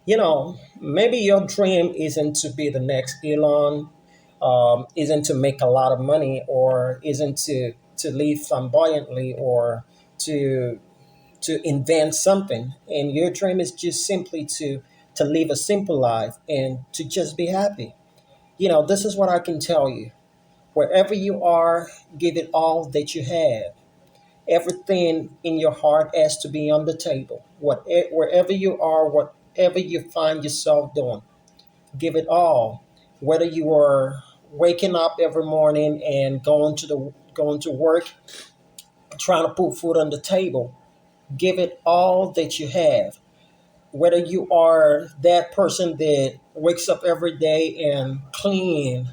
Maybe your dream isn't to be the next Elon, isn't to make a lot of money, or isn't to live flamboyantly, or to invent something. And your dream is just simply to live a simple life and to just be happy. This is what I can tell you. Wherever you are, give it all that you have. Everything in your heart has to be on the table. Wherever you are, whatever you find yourself doing, give it all. Whether you are waking up every morning and going to work, trying to put food on the table, give it all that you have. Whether you are that person that wakes up every day and clean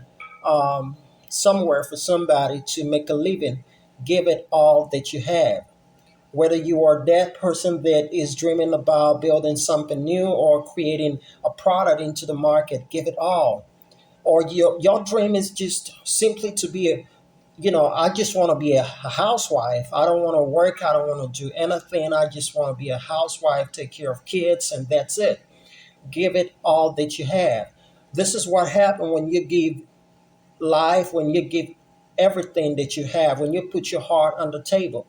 somewhere for somebody to make a living, give it all that you have. Whether you are that person that is dreaming about building something new or creating a product into the market, give it all. Or your dream is just simply to be I just want to be a housewife. I don't want to work. I don't want to do anything. I just want to be a housewife, take care of kids, and that's it. Give it all that you have. This is what happens when you give life, when you give everything that you have, when you put your heart on the table.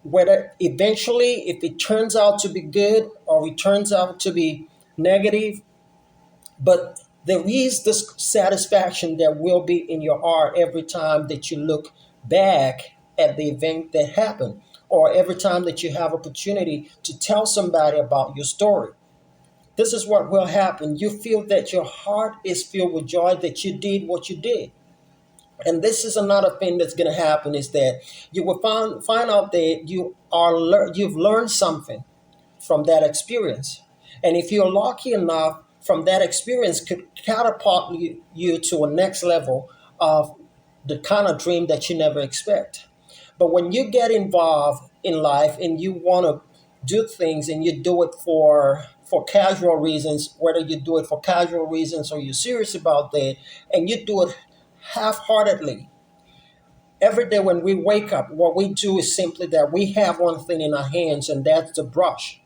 Whether eventually, if it turns out to be good or it turns out to be negative, but there is this satisfaction that will be in your heart every time that you look back at the event that happened, or every time that you have opportunity to tell somebody about your story. This is what will happen. You feel that your heart is filled with joy that you did what you did. And this is another thing that's going to happen is that you will find out that you've learned something from that experience. And if you're lucky enough, from that experience could catapult you to a next level of the kind of dream that you never expect. But when you get involved in life and you want to do things and you do it for casual reasons, whether you do it for casual reasons or you're serious about that, and you do it half-heartedly, every day when we wake up, what we do is simply that we have one thing in our hands, and that's the brush.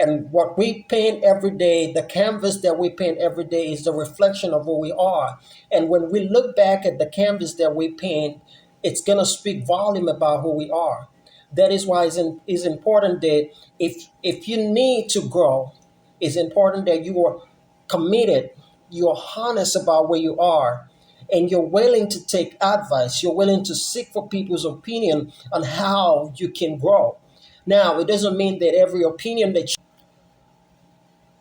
And what we paint every day, the canvas that we paint every day is the reflection of who we are. And when we look back at the canvas that we paint, it's going to speak volume about who we are. That is why it's important that if you need to grow, it's important that you are committed, you're honest about where you are, and you're willing to take advice. You're willing to seek for people's opinion on how you can grow. Now, it doesn't mean that every opinion that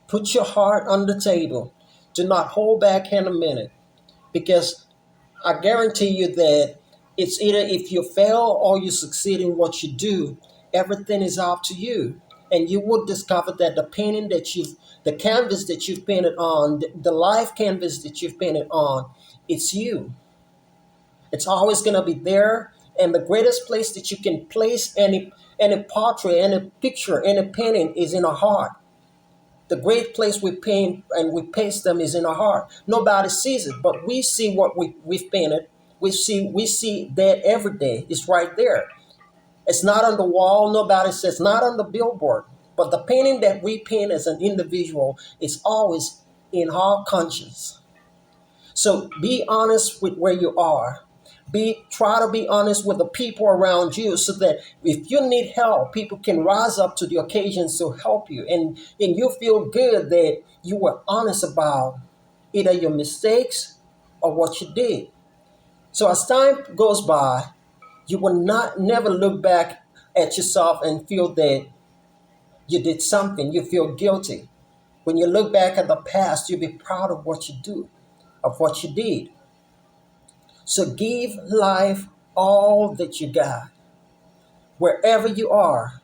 put your heart on the table. Do not hold back in a minute because I guarantee you that it's either if you fail or you succeed in what you do, everything is up to you. And you would discover that the canvas that you've painted on, the life canvas that you've painted on, it's you. It's always going to be there. And the greatest place that you can place any portrait, any picture, any painting is in a heart. The great place we paint and we paste them is in our heart. Nobody sees it, but we see what we've painted. We see that every day. It's right there. It's not on the wall. Nobody says not on the billboard. But the painting that we paint as an individual is always in our conscience. So be honest with where you are. Try to be honest with the people around you so that if you need help, people can rise up to the occasions to help you. And you feel good that you were honest about either your mistakes or what you did. So as time goes by, you will not never look back at yourself and feel that you did something. You feel guilty. When you look back at the past, you'll be proud of what you do, of what you did. So give life all that you got, wherever you are.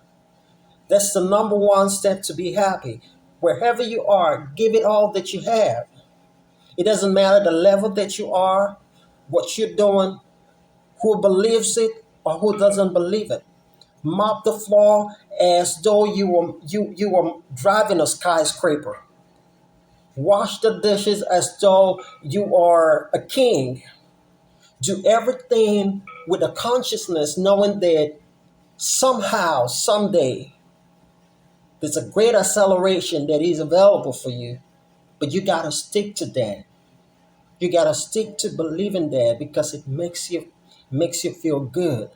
That's the number one step to be happy. Wherever you are, give it all that you have. It doesn't matter the level that you are, what you're doing, who believes it or who doesn't believe it. Mop the floor as though you were driving a skyscraper. Wash the dishes as though you are a king. Do everything with a consciousness, knowing that somehow, someday, There's a great acceleration that is available for you, but you got to stick to that. You got to stick to believing that because it makes you feel good.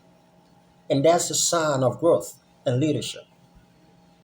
And that's a sign of growth and leadership.